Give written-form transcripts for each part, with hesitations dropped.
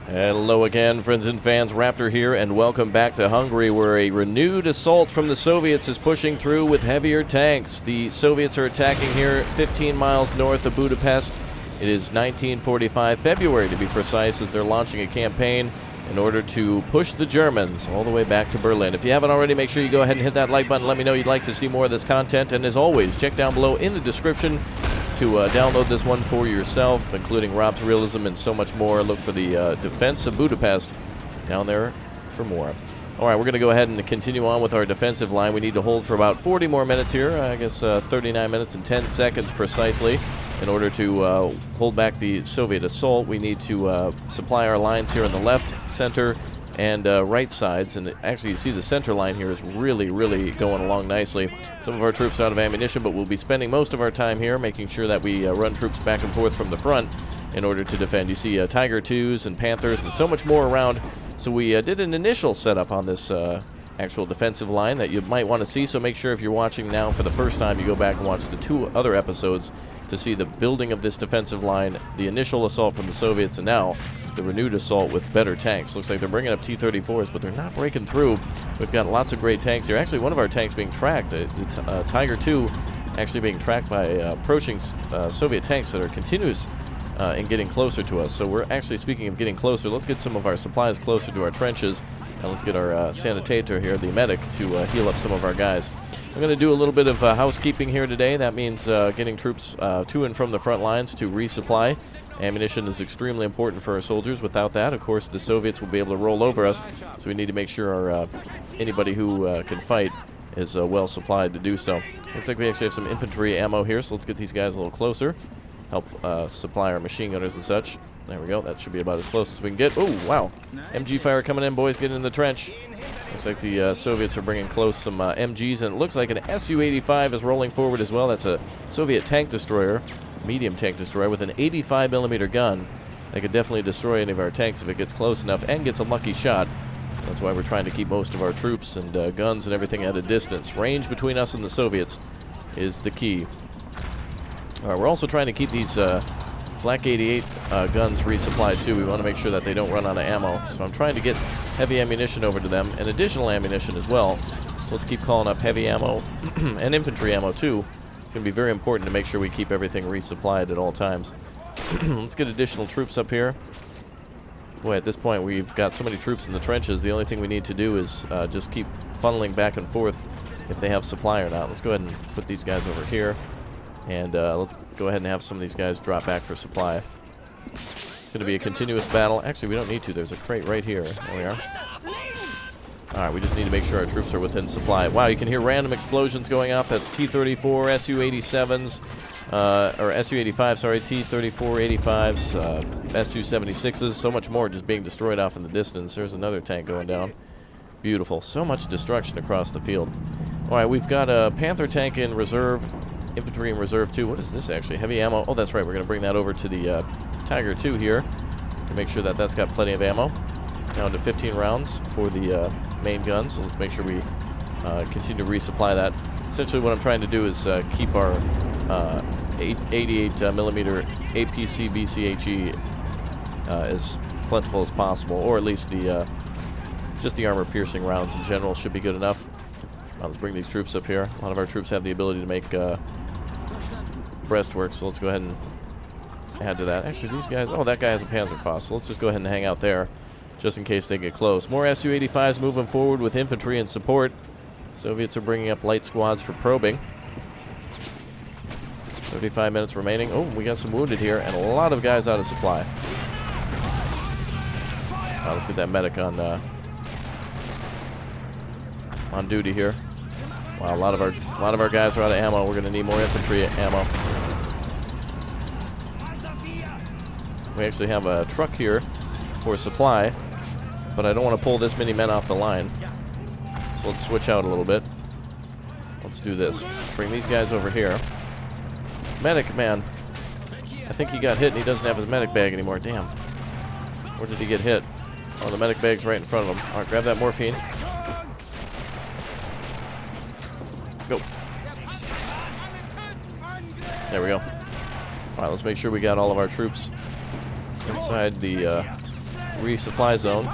Hello again, friends and fans. Raptor here, and welcome back to Hungary, where a renewed assault from the Soviets is pushing through with heavier tanks. The Soviets are attacking here 15 miles north of Budapest. It is 1945, February to be precise, as they're launching a campaign in order to push the Germans all the way back to Berlin. If you haven't already, make sure you go ahead and hit that like button. Let me know you'd like to see more of this content. And as always, check down below in the description to download this one for yourself, including Rob's Realism and so much more. Look for the Defense of Budapest down there for more. All right, we're going to go ahead and continue on with our defensive line. We need to hold for about 40 more minutes here, I guess 39 minutes and 10 seconds precisely. In order to hold back the Soviet assault, we need to supply our lines here in the left, center, and right sides. And actually, you see the center line here is really going along nicely. Some of our troops are out of ammunition, but we'll be spending most of our time here making sure that we run troops back and forth from the front in order to defend. You see Tiger 2s and Panthers and so much more around. So we did an initial setup on this actual defensive line that you might want to see. So make sure if you're watching now for the first time, you go back and watch the 2 other episodes to see the building of this defensive line, the initial assault from the Soviets, and now the renewed assault with better tanks. Looks like they're bringing up T-34s, but they're not breaking through. We've got lots of great tanks here. Actually, one of our tanks being tracked, the Tiger 2, actually being tracked by approaching Soviet tanks that are continuous in getting closer to us. So we're actually, speaking of getting closer, let's get some of our supplies closer to our trenches, and let's get our sanitator here, the medic, to heal up some of our guys. I'm going to do a little bit of housekeeping here today. That means getting troops to and from the front lines to resupply. Ammunition is extremely important for our soldiers. Without that, of course, the Soviets will be able to roll over us, so we need to make sure anybody who can fight is well supplied to do so. Looks like we actually have some infantry ammo here, so let's get these guys a little closer. Help supply our machine gunners and such. There we go. That should be about as close as we can get. Oh, wow. MG fire coming in, boys. Get in the trench. Looks like the Soviets are bringing close some MGs, and it looks like an Su-85 is rolling forward as well. That's a Soviet tank destroyer, medium tank destroyer, with an 85mm gun. They could definitely destroy any of our tanks if it gets close enough and gets a lucky shot. That's why we're trying to keep most of our troops and guns and everything at a distance. Range between us and the Soviets is the key. All right, we're also trying to keep these Flak 88 guns resupplied too. We want to make sure that they don't run out of ammo. So I'm trying to get heavy ammunition over to them, and additional ammunition as well. So let's keep calling up heavy ammo and infantry ammo too. It's going to be very important to make sure we keep everything resupplied at all times. Let's get additional troops up here. Boy, at this point we've got so many troops in the trenches. The only thing we need to do is just keep funneling back and forth if they have supply or not. Let's go ahead and put these guys over here. And let's go ahead and have some of these guys drop back for supply. It's going to be a continuous battle. Actually, we don't need to. There's a crate right here. There we are. Alright, we just need to make sure our troops are within supply. Wow, you can hear random explosions going off. That's T-34, Su-87s, or Su-85, sorry, T-34, 85s, Su-76s, so much more just being destroyed off in the distance. There's another tank going down. Beautiful. So much destruction across the field. Alright, we've got a Panther tank in reserve. Infantry in reserve too. What is this actually? Heavy ammo. Oh, that's right. We're going to bring that over to the Tiger 2 here to make sure that that's got plenty of ammo. Down to 15 rounds for the main guns. So let's make sure we continue to resupply that. Essentially what I'm trying to do is keep our 88mm APC BCHE as plentiful as possible, or at least the just the armor-piercing rounds in general should be good enough. Let's bring these troops up here. A lot of our troops have the ability to make breastwork, so let's go ahead and add to that. Actually, these guys... Oh, that guy has a Panzerfaust, so let's just go ahead and hang out there just in case they get close. More Su-85s moving forward with infantry and support. Soviets are bringing up light squads for probing. 35 minutes remaining. Oh, we got some wounded here, and a lot of guys out of supply. Let's get that medic on duty here. Wow, a lot of our guys are out of ammo. We're going to need more infantry ammo. We actually have a truck here for supply, but I don't want to pull this many men off the line. So let's switch out a little bit. Let's do this. Bring these guys over here. Medic, man. I think he got hit and he doesn't have his medic bag anymore. Damn. Where did he get hit? Oh, the medic bag's right in front of him. All right, grab that morphine. Go. There we go. All right, let's make sure we got all of our troops inside the resupply zone.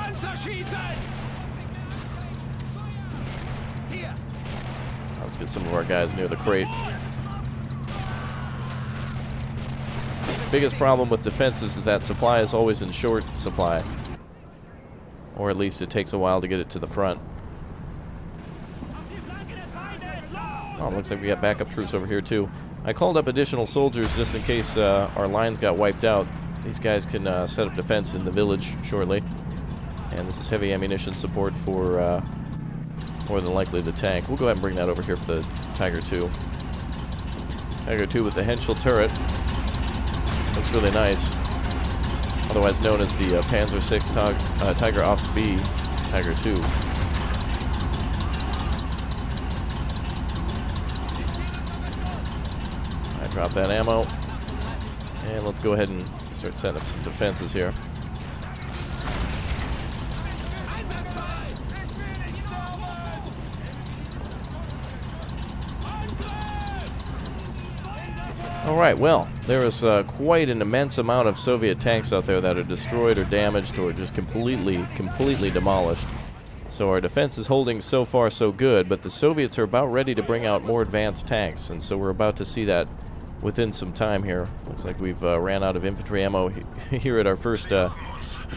Let's get some of our guys near the crate. The biggest problem with defenses is that supply is always in short supply. Or at least it takes a while to get it to the front. Oh, looks like we got backup troops over here too. I called up additional soldiers just in case our lines got wiped out. These guys can set up defense in the village shortly. And this is heavy ammunition support for more than likely the tank. We'll go ahead and bring that over here for the Tiger II. Tiger II with the Henschel turret. Looks really nice. Otherwise known as the Panzer VI Tiger Offs B Tiger II. I drop that ammo. And let's go ahead and start setting up some defenses here. Alright, well, there is quite an immense amount of Soviet tanks out there that are destroyed or damaged or just completely demolished. So our defense is holding so far so good, but the Soviets are about ready to bring out more advanced tanks, and so we're about to see that within some time here. Looks like we've ran out of infantry ammo here at our first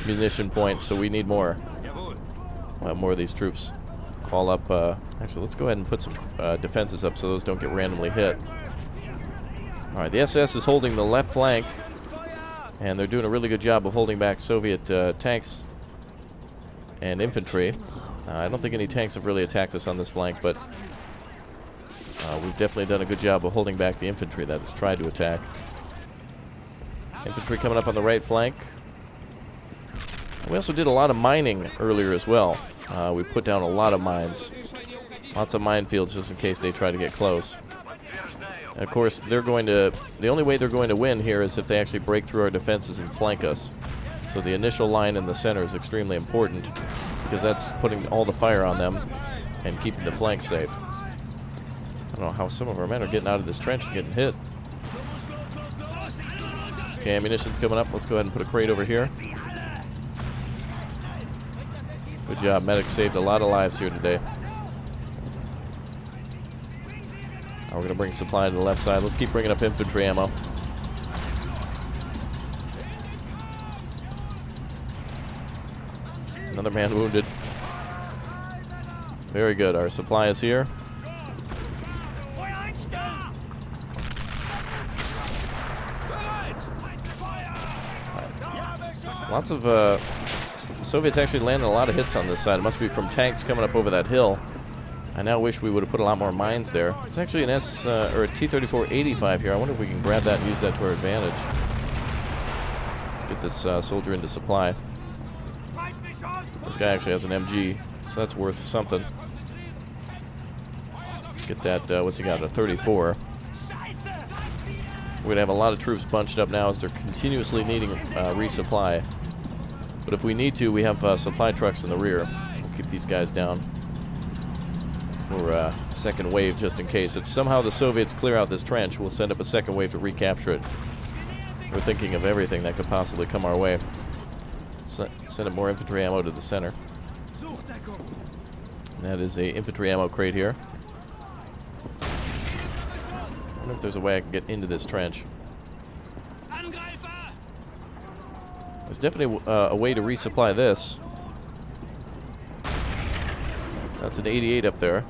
munition point, so we need more. We'll have more of these troops call up. Actually, let's go ahead and put some defenses up so those don't get randomly hit. Alright, the SS is holding the left flank, and they're doing a really good job of holding back Soviet tanks and infantry. I don't think any tanks have really attacked us on this flank, but we've definitely done a good job of holding back the infantry that has tried to attack. Infantry coming up on the right flank. We also did a lot of mining earlier as well. We put down a lot of mines. Lots of minefields just in case they try to get close. And of course, the only way they're going to win here is if they actually break through our defenses and flank us. So the initial line in the center is extremely important because that's putting all the fire on them and keeping the flank safe. I don't know how some of our men are getting out of this trench and getting hit. Okay, ammunition's coming up. Let's go ahead and put a crate over here. Good job. Medics saved a lot of lives here today. We're going to bring supply to the left side. Let's keep bringing up infantry ammo. Another man wounded. Very good. Our supply is here. Lots of Soviets actually landed a lot of hits on this side. It must be from tanks coming up over that hill. I now wish we would have put a lot more mines there. It's actually an or a T-34-85 here. I wonder if we can grab that and use that to our advantage. Let's get this soldier into supply. This guy actually has an MG, so that's worth something. Get that, what's he got, a 34. We're going to have a lot of troops bunched up now as they're continuously needing resupply. But if we need to, we have supply trucks in the rear. We'll keep these guys down for a second wave just in case. If somehow the Soviets clear out this trench, we'll send up a second wave to recapture it. We're thinking of everything that could possibly come our way. Send up more infantry ammo to the center. That is a infantry ammo crate here. I wonder if there's a way I can get into this trench. There's definitely a way to resupply this. That's an 88 up there.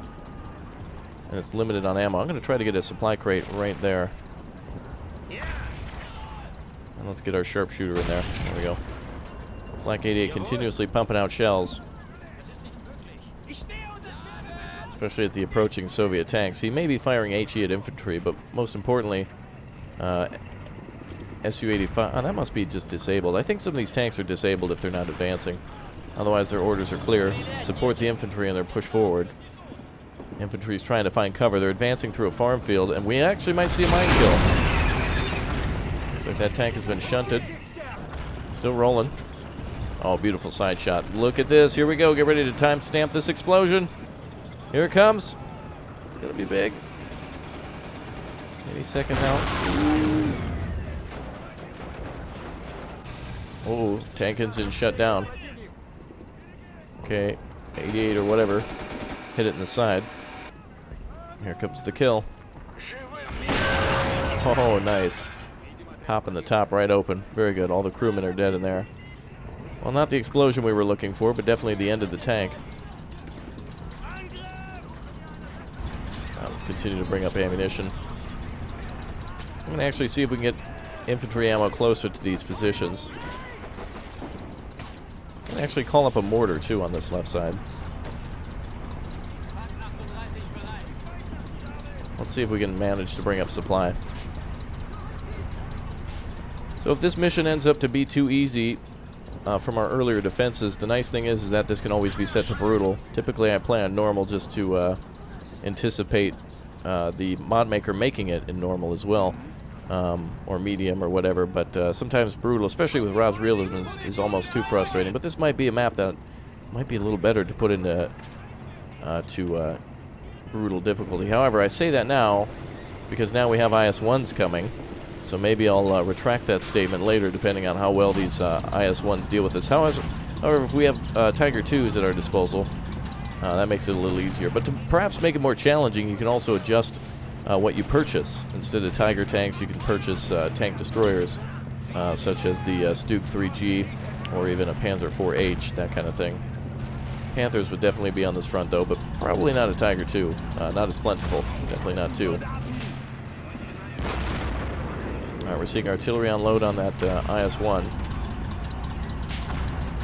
And it's limited on ammo. I'm going to try to get a supply crate right there. And let's get our sharpshooter in there. There we go. Flak 88 continuously pumping out shells. Especially at the approaching Soviet tanks. He may be firing HE at infantry, but most importantly, Su-85. Oh, that must be just disabled. I think some of these tanks are disabled if they're not advancing. Otherwise, their orders are clear. Support the infantry and they're pushed forward. Infantry is trying to find cover. They're advancing through a farm field, and we actually might see a mine kill. Looks like that tank has been shunted. Still rolling. Oh, beautiful side shot. Look at this. Here we go. Get ready to timestamp this explosion. Here it comes. It's going to be big. Any second now. Oh, tank engine shut down. Okay, 88 or whatever. Hit it in the side. Here comes the kill. Oh, nice. Popping the top right open. Very good. All the crewmen are dead in there. Well, not the explosion we were looking for, but definitely the end of the tank. Let's continue to bring up ammunition. I'm going to actually see if we can get infantry ammo closer to these positions. I'm going to actually call up a mortar, too, on this left side. Let's see if we can manage to bring up supply. So if this mission ends up to be too easy from our earlier defenses, the nice thing is that this can always be set to brutal. Typically I play on normal just to anticipate the mod maker making it in normal as well, or medium or whatever, but sometimes brutal, especially with Rob's realism, is almost too frustrating. But this might be a map that might be a little better to put into brutal difficulty. However, I say that now because now we have IS-1s coming, so maybe I'll retract that statement later depending on how well these IS-1s deal with this. However, if we have Tiger 2s at our disposal, that makes it a little easier. But to perhaps make it more challenging, you can also adjust what you purchase. Instead of Tiger tanks, you can purchase tank destroyers, such as the Stuk 3G or even a Panzer 4H, that kind of thing. Panthers would definitely be on this front, though, but probably not a Tiger 2. Not as plentiful. Definitely not 2. Alright, we're seeing artillery on load on that IS-1.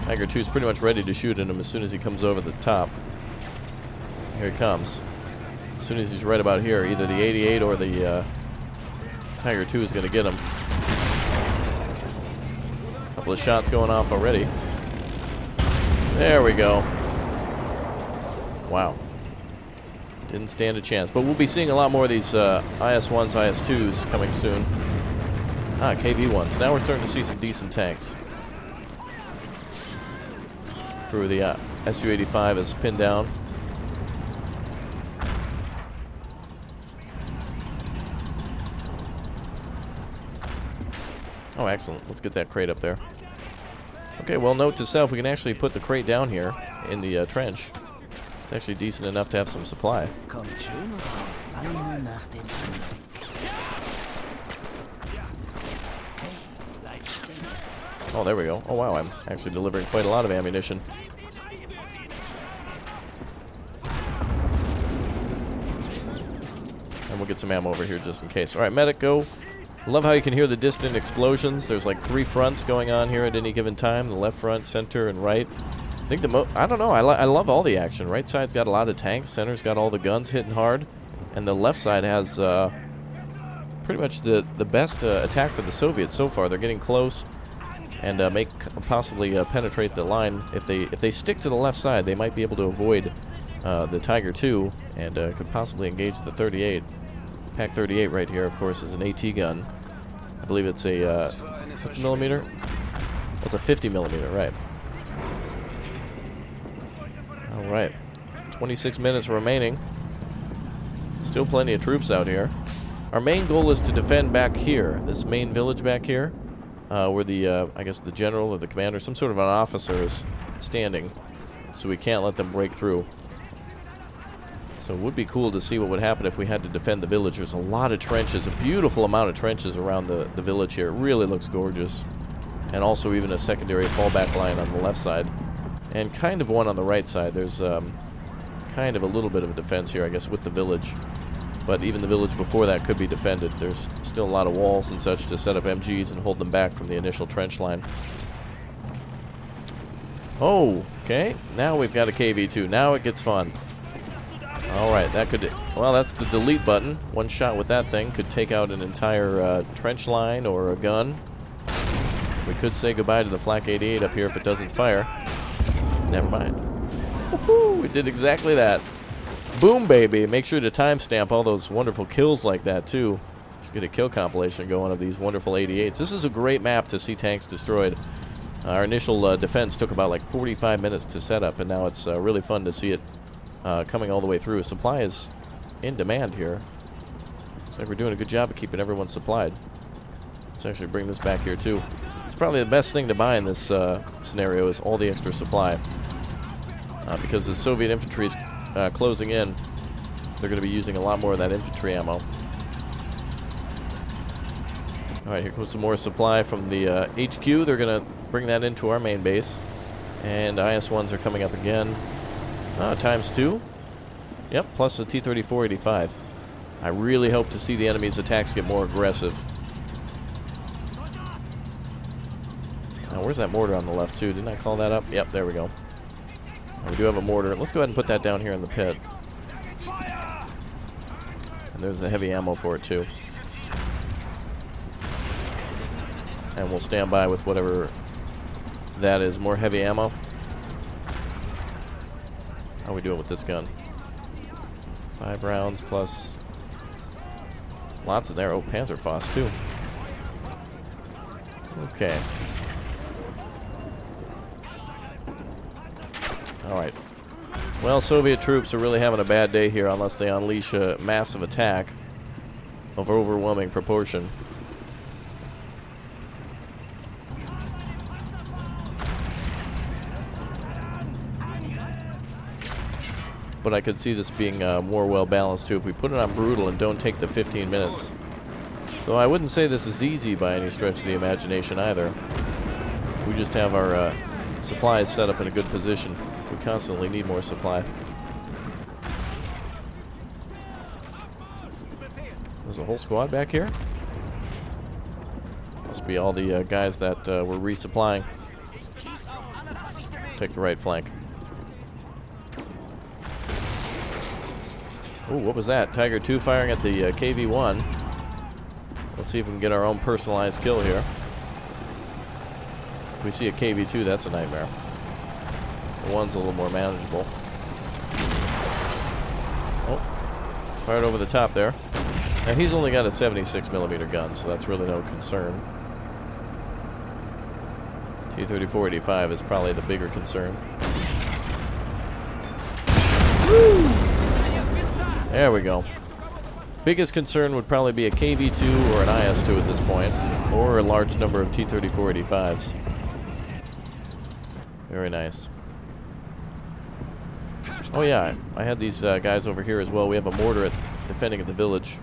Tiger 2 is pretty much ready to shoot at him as soon as he comes over the top. Here he comes. As soon as he's right about here, either the 88 or the Tiger 2 is going to get him. A couple of shots going off already. There we go. Wow. Didn't stand a chance. But we'll be seeing a lot more of these IS-1s, IS-2s coming soon. KV-1s. Now we're starting to see some decent tanks. Crew of the Su-85 is pinned down. Oh, excellent. Let's get that crate up there. Okay, well, note to self, we can actually put the crate down here in the trench. It's actually decent enough to have some supply. Oh, there we go. Oh, wow, I'm actually delivering quite a lot of ammunition. And we'll get some ammo over here just in case. All right, medic, go. Love how you can hear the distant explosions. There's like 3 fronts going on here at any given time. The left front, center, and right. I think I don't know. I love all the action. Right side's got a lot of tanks. Center's got all the guns hitting hard. And the left side has pretty much the best attack for the Soviets so far. They're getting close and possibly penetrate the line. If they stick to the left side, they might be able to avoid the Tiger 2 and could possibly engage the 38. Pack 38 right here, of course, is an AT gun. I believe it's a, what's a millimeter? It's a 50 millimeter, right. Alright. 26 minutes remaining. Still plenty of troops out here. Our main goal is to defend back here, this main village back here, where the, I guess the general or the commander, some sort of an officer is standing, so we can't let them break through. So it would be cool to see what would happen if we had to defend the village. There's a lot of trenches, a beautiful amount of trenches around the village here. It really looks gorgeous. And also even a secondary fallback line on the left side. And kind of one on the right side. There's kind of a little bit of a defense here, I guess, with the village. But even the village before that could be defended. There's still a lot of walls and such to set up MGs and hold them back from the initial trench line. Oh, okay. Now we've got a KV-2. Now it gets fun. Alright, that could... Well, that's the delete button. One shot with that thing could take out an entire trench line or a gun. We could say goodbye to the Flak 88 up here if it doesn't fire. Never mind. Woohoo! We did exactly that. Boom, baby! Make sure to timestamp all those wonderful kills like that, too. Should get a kill compilation going of these wonderful 88s. This is a great map to see tanks destroyed. Our initial defense took about like 45 minutes to set up, and now it's really fun to see it coming all the way through. Supply is in demand here. Looks like we're doing a good job of keeping everyone supplied. Let's actually bring this back here too. It's probably the best thing to buy in this scenario is all the extra supply. Because the Soviet infantry is closing in, they're going to be using a lot more of that infantry ammo. Alright, here comes some more supply from the HQ. They're going to bring that into our main base. And IS-1s are coming up again. ×2. Yep, plus the T-34-85. I really hope to see the enemy's attacks get more aggressive. Now, where's that mortar on the left, too? Didn't I call that up? Yep, there we go. We do have a mortar. Let's go ahead and put that down here in the pit. And there's the heavy ammo for it, too. And we'll stand by with whatever that is. More heavy ammo. How are we doing with this gun? 5 rounds plus... lots in there. Oh, Panzerfaust, too. Okay. Alright. Well, Soviet troops are really having a bad day here unless they unleash a massive attack of overwhelming proportion. But I could see this being more well-balanced, too, if we put it on brutal and don't take the 15 minutes. Though I wouldn't say this is easy by any stretch of the imagination, either. We just have our supplies set up in a good position. We constantly need more supply. There's a whole squad back here? Must be all the guys that were resupplying. Take the right flank. Ooh, what was that? Tiger 2 firing at the KV-1. Let's see if we can get our own personalized kill here. If we see a KV-2, that's a nightmare. The 1's a little more manageable. Oh, fired over the top there. Now, he's only got a 76mm gun, so that's really no concern. T-34-85 is probably the bigger concern. Woo! There we go. Biggest concern would probably be a KV-2 or an IS-2 at this point, or a large number of T-34-85s. Very nice. Oh yeah, I had these guys over here as well. We have a mortar defending the village.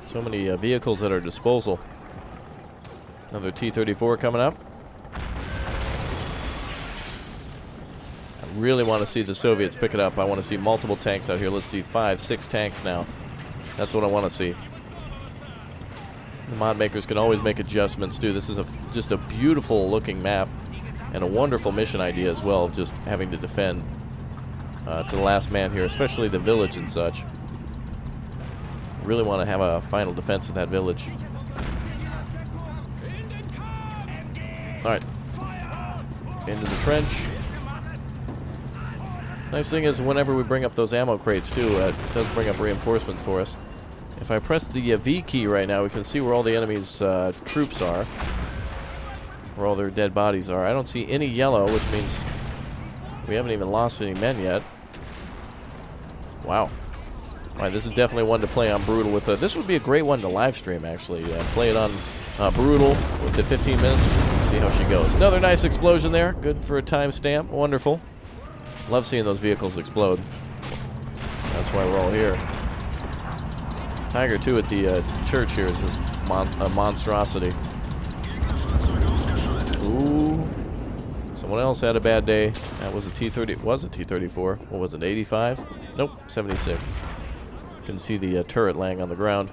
So many vehicles at our disposal. Another T-34 coming up. Really want to see the Soviets pick it up. I want to see multiple tanks out here. Let's see, 5, 6 tanks now. That's what I want to see. The mod makers can always make adjustments too. This is just a beautiful looking map and a wonderful mission idea as well, just having to defend to the last man here, especially the village and such. Really want to have a final defense of that village. Alright. Into the trench. Nice thing is, whenever we bring up those ammo crates, too, it does bring up reinforcements for us. If I press the V key right now, we can see where all the enemy's troops are. Where all their dead bodies are. I don't see any yellow, which means we haven't even lost any men yet. Wow. Alright, this is definitely one to play on Brutal with. This would be a great one to live stream, actually. Play it on Brutal with the 15 minutes. See how she goes. Another nice explosion there. Good for a timestamp. Wonderful. Love seeing those vehicles explode. That's why we're all here. Tiger 2 at the church here is just a monstrosity. Ooh. Someone else had a bad day. That was a T-30. Was a T-34. What was it, 85? Nope, 76. Can see the turret laying on the ground.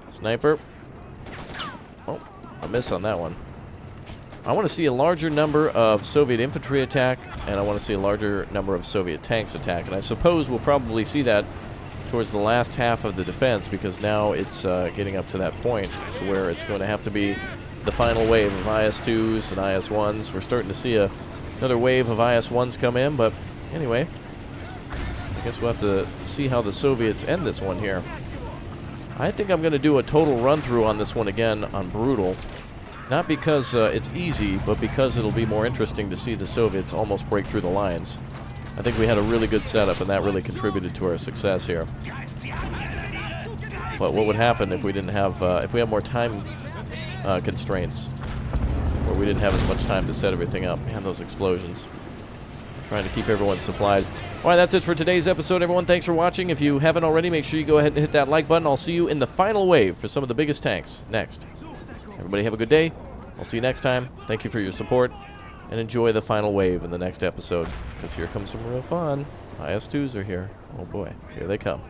Sniper. Oh, a miss on that one. I want to see a larger number of Soviet infantry attack, and I want to see a larger number of Soviet tanks attack. And I suppose we'll probably see that towards the last half of the defense, because now it's getting up to that point to where it's going to have to be the final wave of IS-2s and IS-1s. We're starting to see another wave of IS-1s come in, but anyway, I guess we'll have to see how the Soviets end this one here. I think I'm going to do a total run-through on this one again on Brutal. Not because it's easy, but because it'll be more interesting to see the Soviets almost break through the lines. I think we had a really good setup, and that really contributed to our success here. But what would happen if we didn't have, if we had more time constraints, or we didn't have as much time to set everything up? Man, those explosions. Trying to keep everyone supplied. All right, that's it for today's episode, everyone. Thanks for watching. If you haven't already, make sure you go ahead and hit that like button. I'll see you in the final wave for some of the biggest tanks next. Everybody have a good day. I'll see you next time. Thank you for your support, and enjoy the final wave in the next episode, because here comes some real fun. IS-2s are here. Oh boy, here they come.